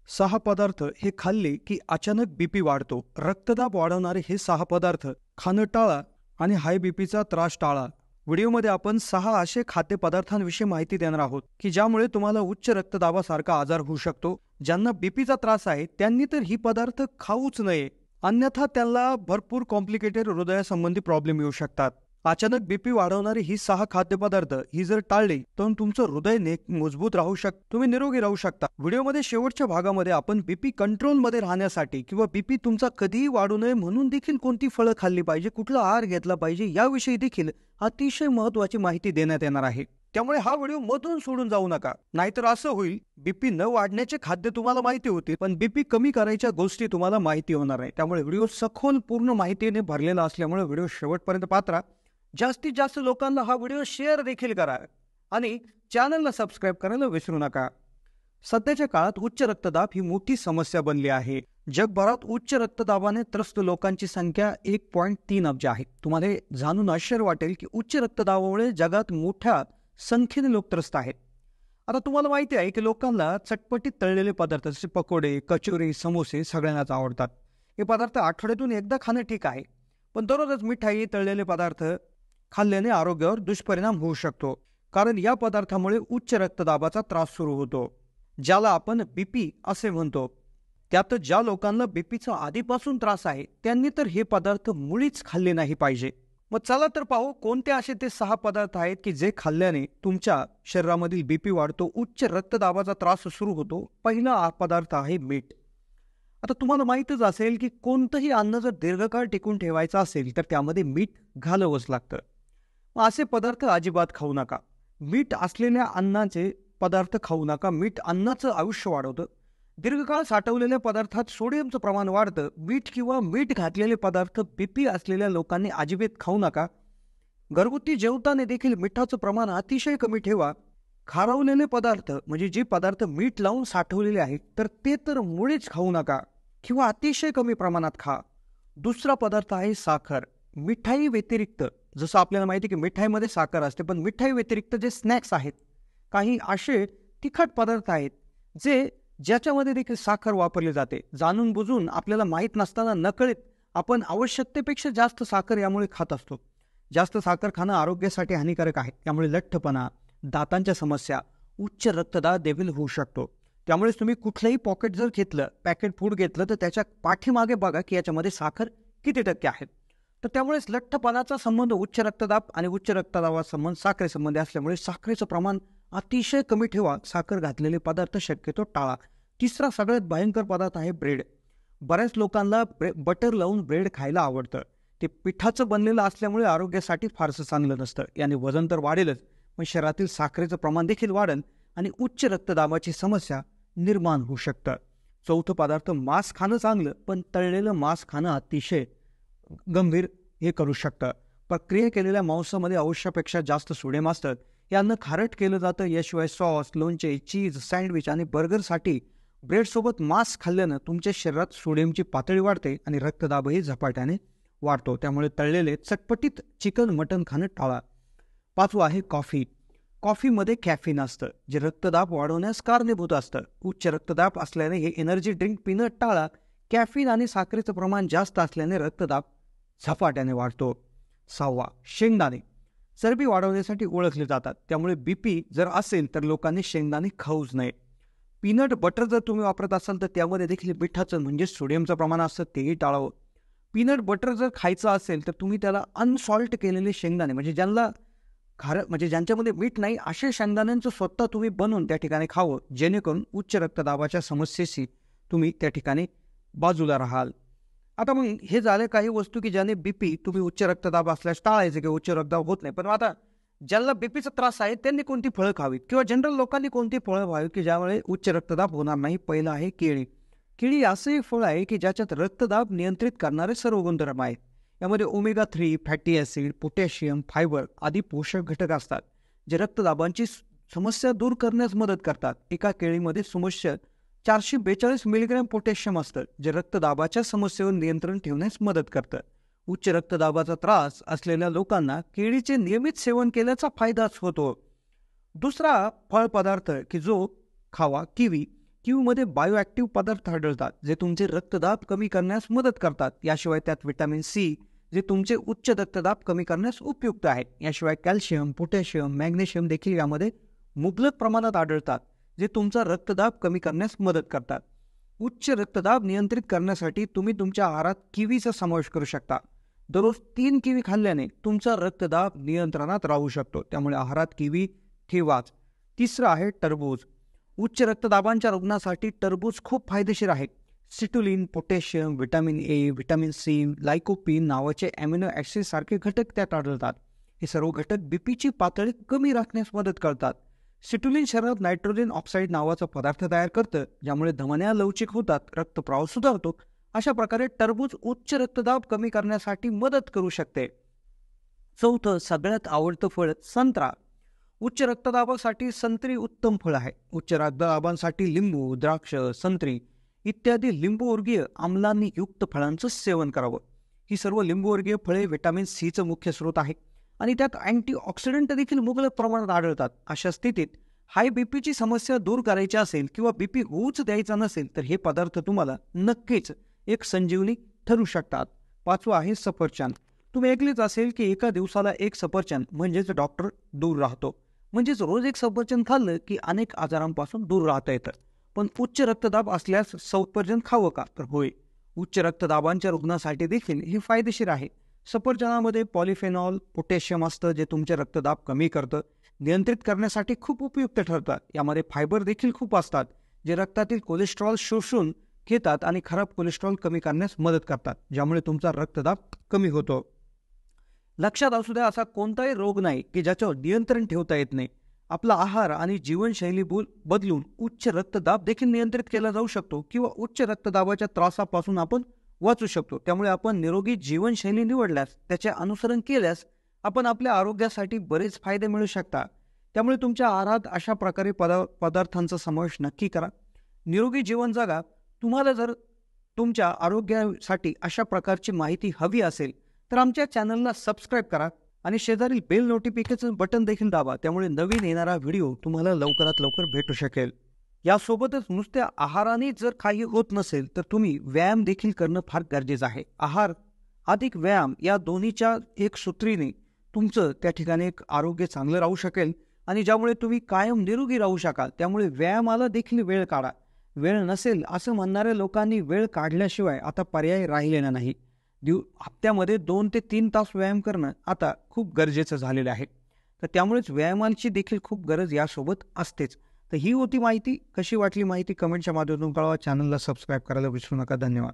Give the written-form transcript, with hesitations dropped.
6 पदार्थ हे खाल्ले की अचानक बीपी वाढतो. रक्तदाब वाढवणारे हे 6 पदार्थ खाणं टाळा आणि हाय बीपीचा त्रास टाळा. व्हिडिओमध्ये आपण 6 असे खाद्यपदार्थांविषयी माहिती देणार आहोत की ज्यामुळे तुम्हाला उच्च रक्तदाबासारखा आजार होऊ शकतो. ज्यांना बीपीचा त्रास आहे त्यांनी तर ही पदार्थ खाऊच नये, अन्यथा त्यांना भरपूर कॉम्प्लिकेटेड हृदयासंबंधी प्रॉब्लेम येऊ शकतात. अचानक बीपी वाढवणारी ही 6 खाद्यपदार्थ ही जर टाळली तर तुमचं हृदय मजबूत राहू शकतं, तुम्ही निरोगी राहू शकता. व्हिडिओमध्ये शेवटच्या भागामध्ये आपण बीपी कंट्रोलमध्ये राहण्यासाठी किंवा बीपी तुमचा कधीही वाढू नये म्हणून देखील कोणती फळं खाल्ली पाहिजे, कुठला आहार घेतला पाहिजे याविषयी देखील अतिशय महत्त्वाची माहिती देण्यात येणार आहे. त्यामुळे हा व्हिडिओ मधून सोडून जाऊ नका, नाहीतर असं होईल बीपी न वाढण्याचे खाद्य तुम्हाला माहिती होते पण बीपी कमी करायच्या गोष्टी तुम्हाला माहिती होणार नाही. त्यामुळे व्हिडिओ सखोल पूर्ण माहितीने भरलेला असल्यामुळे व्हिडिओ शेवटपर्यंत पात्रा. जास्तीत जास्त लोकांना हा व्हिडिओ शेअर देखील करा आणि चॅनलला सबस्क्राईब करायला विसरू नका. सध्याच्या काळात उच्च रक्तदाब ही मोठी समस्या बनली आहे. जगभरात उच्च रक्तदाबाने त्रस्त लोकांची संख्या 1.3 अब्ज आहे. तुम्हाला जाणून आश्चर्य वाटेल की उच्च रक्तदाबामुळे जगात मोठ्या संख्येने लोक त्रस्त आहेत. आता तुम्हाला माहिती आहे की लोकांना चटपटीत तळलेले पदार्थ जसे पकोडे, कचोरी, समोसे सगळ्यांनाच आवडतात. हे पदार्थ आठवड्यातून एकदा खाणं ठीक आहे, पण दररोजच मिठाई, तळलेले पदार्थ खाल्ल्याने आरोग्यावर दुष्परिणाम होऊ शकतो. कारण या पदार्थामुळे उच्च रक्तदाबाचा त्रास सुरू होतो, ज्याला आपण बीपी असे म्हणतो. त्यात ज्या लोकांना बीपीचा आधीपासून त्रास आहे त्यांनी तर हे पदार्थ मुळीच खाल्ले नाही पाहिजे. मग चला तर पाहू कोणते असे ते 6 पदार्थ आहेत की जे खाल्ल्याने तुमच्या शरीरामधील बीपी वाढतो, उच्च रक्तदाबाचा त्रास सुरू होतो. पहिला हा पदार्थ आहे मीठ. आता तुम्हाला माहीतच असेल की कोणतंही अन्न जर दीर्घकाळ टिकून ठेवायचं असेल तर त्यामध्ये मीठ घालावंच लागतं. मग असे पदार्थ अजिबात खाऊ नका. मीठ असलेल्या अन्नाचे पदार्थ खाऊ नका. मीठ अन्नाचं आयुष्य वाढवतं. दीर्घकाळ साठवलेल्या पदार्थात सोडियमचं प्रमाण वाढतं. मीठ किंवा मीठ घातलेले पदार्थ बीपी असलेल्या लोकांनी अजिबात खाऊ नका. घरगुती जेवताना देखील मिठाचं प्रमाण अतिशय कमी ठेवा. खारवलेले पदार्थ म्हणजे जे पदार्थ मीठ लावून साठवलेले आहेत तर ते तर मुळीच खाऊ नका किंवा अतिशय कमी प्रमाणात खा. दुसरा पदार्थ आहे साखर. मिठाई व्यतिरिक्त, जसं आपल्याला माहिती आहे की मिठाईमध्ये साखर असते, पण मिठाई व्यतिरिक्त जे स्नॅक्स आहेत, काही असे तिखट पदार्थ आहेत ज्याच्यामध्ये देखील साखर वापरली जाते. जाणून बुजून आपल्याला माहीत नसताना नकळत आपण आवश्यकतेपेक्षा जास्त साखर यामुळे खात असतो. जास्त साखर खाणं आरोग्यासाठी हानिकारक आहे. त्यामुळे लठ्ठपणा, दातांच्या समस्या, उच्च रक्तदाब देखील होऊ शकतो. त्यामुळेच तुम्ही कुठलंही पॉकेट जर घेतलं, पॅकेट फूड घेतलं तर त्याच्या पाठीमागे बघा की याच्यामध्ये साखर किती टक्के आहे. तर त्यामुळेच लठ्ठपणाचा संबंध उच्च रक्तदाब आणि उच्च रक्तदाबाचा संबंध साखरेसंबंधी असल्यामुळे साखरेचं प्रमाण अतिशय कमी ठेवा. साखर घातलेले पदार्थ शक्यतो टाळा. तिसरा सगळ्यात भयंकर पदार्थ आहे ब्रेड. बऱ्याच लोकांना बटर लावून ब्रेड खायला आवडतं. ते पिठाचं बनलेलं असल्यामुळे आरोग्यासाठी फारसं चांगलं नसतं. याने वजन तर वाढेलच, पण शरीरातील साखरेचं प्रमाण देखील वाढेल आणि उच्च रक्तदाबाची समस्या निर्माण होऊ शकतं. चौथं पदार्थ मांस खाणं चांगलं, पण तळलेलं मांस खाणं अतिशय गंभीर हे करू शकतं. प्रक्रिया केलेल्या मांसामध्ये आवश्यकपेक्षा जास्त सोडियम असतं. यांना खारट केलं जातं. याशिवाय सॉस, लोणचे, चीज, सँडविच आणि बर्गरसाठी ब्रेडसोबत मांस खाल्ल्यानं तुमच्या शरीरात सोडियमची पातळी वाढते आणि रक्तदाबही झपाट्याने वाढतो. त्यामुळे तळलेले चटपटीत चिकन, मटण खाणं टाळा. पाचवं आहे कॉफी. कॉफीमध्ये कॅफीन असतं जे रक्तदाब वाढवण्यास कारणीभूत असतं. उच्च रक्तदाब असल्याने हे एनर्जी ड्रिंक पिणं टाळा. कॅफीन आणि साखरेचं प्रमाण जास्त असल्याने रक्तदाब झपाट्याने वाढतो. 6वा शेंगदाणे. चरबी वाढवण्यासाठी ओळखले जातात. त्यामुळे बीपी जर असेल तर लोकांनी शेंगदाणे खाऊच नये. पीनट बटर जर तुम्ही वापरत असाल तर त्यामध्ये देखील मिठाचं म्हणजे सोडियमचं प्रमाण असतं, तेही टाळावं. पीनट बटर जर खायचं असेल तर तुम्ही त्याला अनसॉल्ट केलेले शेंगदाणे म्हणजे ज्यांच्यामध्ये मीठ नाही असे शेंगदाण्यांचं स्वतः तुम्ही बनवून त्या ठिकाणी खावं, जेणेकरून उच्च रक्तदाबाच्या समस्येशी तुम्ही त्या ठिकाणी बाजूला राहाल. आता मग हे झाले काही वस्तू की ज्याने बीपी तुम्ही उच्च रक्तदाब असल्यास टाळायचे किंवा उच्च रक्तदाब होत नाही. पण आता ज्यांना बीपीचा त्रास आहे त्यांनी कोणती फळं खावीत किंवा जनरल लोकांनी कोणती फळं खावीत की ज्यामुळे उच्च रक्तदाब होणार नाही. पहिलं आहे केळी. केळी असं फळ आहे की ज्याच्यात रक्तदाब नियंत्रित करणारे सर्व गुणधर्म आहेत. यामध्ये omega 3, fatty acid, potassium, fibre आदी पोषक घटक असतात जे रक्तदाबांची समस्या दूर करण्यास मदत करतात. एका केळीमध्ये सुमारे 442 मिलीग्रॅम पोटॅशियम असतं जे रक्तदाबाच्या समस्येवर नियंत्रण ठेवण्यास मदत करतं. उच्च रक्तदाबाचा त्रास असलेल्या लोकांना केळीचे नियमित सेवन केल्याचा फायदाच होतो. दुसरा फळ पदार्थ की जो खावा, किवी. किवीमध्ये बायोॲक्टिव्ह पदार्थ आढळतात जे तुमचे रक्तदाब कमी करण्यास मदत करतात. याशिवाय त्यात व्हिटॅमिन सी जे तुमचे उच्च रक्तदाब कमी करण्यास उपयुक्त आहे. याशिवाय कॅल्शियम, पोटॅशियम, मॅग्नेशियम देखील यामध्ये मुबलक प्रमाणात आढळतात जे तुमचा रक्तदाब कमी करण्यास मदत करतात. उच्च रक्तदाब नियंत्रित करण्यासाठी तुम्ही तुमच्या आहारात किवीचा समावेश करू शकता. दररोज 3 किवी खाल्ल्याने तुमचा रक्तदाब नियंत्रणात राहू शकतो. त्यामुळे आहारात किवी ठेवाच. तिसरं आहे टरबूज. उच्च रक्तदाबांच्या रुग्णासाठी टरबूज खूप फायदेशीर आहे. Citrulline, potassium, vitamin A, vitamin C, lycopene नावाचे अॅमिनो ॲसिड सारखे घटक त्यात आढळतात. हे सर्व घटक बीपीची पातळी कमी राखण्यास मदत करतात. सिट्रुलिन शरीरात नायट्रोजन ऑक्साईड नावाचा पदार्थ तयार करतं, ज्यामुळे धमन्या लवचिक होतात, रक्तप्रवाह सुधारतो. अशा प्रकारे टरबूज उच्च रक्तदाब कमी करण्यासाठी मदत करू शकते. चौथं सगळ्यात आवडतं फळ संत्रा. उच्च रक्तदाबासाठी संत्री उत्तम फळ आहे. उच्च रक्तदाबांसाठी लिंबू, द्राक्ष, संत्री इत्यादी लिंबूवर्गीय आम्लांनी युक्त फळांचं सेवन करावं. ही सर्व लिंबूवर्गीय फळे व्हिटॅमिन सीचं मुख्य स्रोत आहे आणि त्यात अँटीऑक्सिडंट देखील मुबलक प्रमाणात आढळतात. अशा स्थितीत हाय बीपीची समस्या दूर करायची असेल किंवा बीपी होऊच द्यायचा नसेल तर हे पदार्थ तुम्हाला नक्कीच एक संजीवनी ठरू शकतात. पाचवं आहे सफरचंद. तुम्ही ऐकलेच असेल की एका दिवसाला एक सफरचंद म्हणजेच डॉक्टर दूर राहतो. म्हणजेच रोज एक सफरचंद खाल्लं की अनेक आजारांपासून दूर राहता येतं. पण उच्च रक्तदाब असल्यास सफरचंद खावं का? तर होय, उच्च रक्तदाबांच्या रुग्णासाठी देखील हे फायदेशीर आहे. सफरचंदामध्ये पॉलिफेनॉल, पोटॅशियम असतं जे तुमचे रक्तदाब कमी करतं, नियंत्रित करण्यासाठी खूप उपयुक्त ठरतात. यामध्ये फायबर देखील खूप असतात जे रक्तातील कोलेस्ट्रॉल शोषून घेतात आणि खराब कोलेस्ट्रॉल कमी करण्यास मदत करतात, ज्यामुळे तुमचा रक्तदाब कमी होतो. लक्षात असू द्या, असा कोणताही रोग नाही की ज्याच्यावर नियंत्रण ठेवता येत नाही. आपला आहार आणि जीवनशैली बदलून उच्च रक्तदाब देखील नियंत्रित केला जाऊ शकतो किंवा उच्च रक्तदाबाच्या त्रासापासून आपण वाचू शकतो. त्यामुळे आपण निरोगी जीवनशैली निवडल्यास, त्याचे अनुसरण केल्यास आपण आपल्या आरोग्यासाठी बरेच फायदे मिळू शकतात. त्यामुळे तुमच्या आहारात अशा प्रकारे पदार्थांचा समावेश नक्की करा. निरोगी जीवन जगा. तुम्हाला जर तुमच्या आरोग्यासाठी अशा प्रकारची माहिती हवी असेल तर आमच्या चॅनलला सबस्क्राईब करा आणि शेजारील बेल नोटिफिकेशन बटन देखील दाबा. त्यामुळे नवीन येणारा व्हिडिओ तुम्हाला लवकरात लवकर भेटू शकेल. यासोबतच नुसत्या आहाराने जर काही होत नसेल तर तुम्ही व्यायाम देखील करणं फार गरजेचं आहे. आहार अधिक व्यायाम या दोन्हीच्या एक सूत्रीने तुमचं त्या ठिकाणी एक आरोग्य चांगलं राहू शकेल आणि ज्यामुळे तुम्ही कायम निरोगी राहू शकाल. त्यामुळे व्यायामाला देखील वेळ काढा. वेळ नसेल असं म्हणणाऱ्या लोकांनी वेळ काढल्याशिवाय आता पर्याय राहिलेला नाही. हप्त्यामध्ये 2 ते 3 तास व्यायाम करणं आता खूप गरजेचं झालेलं आहे. तर त्यामुळेच व्यायामांची देखील खूप गरज यासोबत असतेच. तर ही होती माहिती. कशी वाटली माहिती कमेंटच्या माध्यमातून कळवा. चॅनलला सबस्क्राईब करायला विसरू नका. धन्यवाद.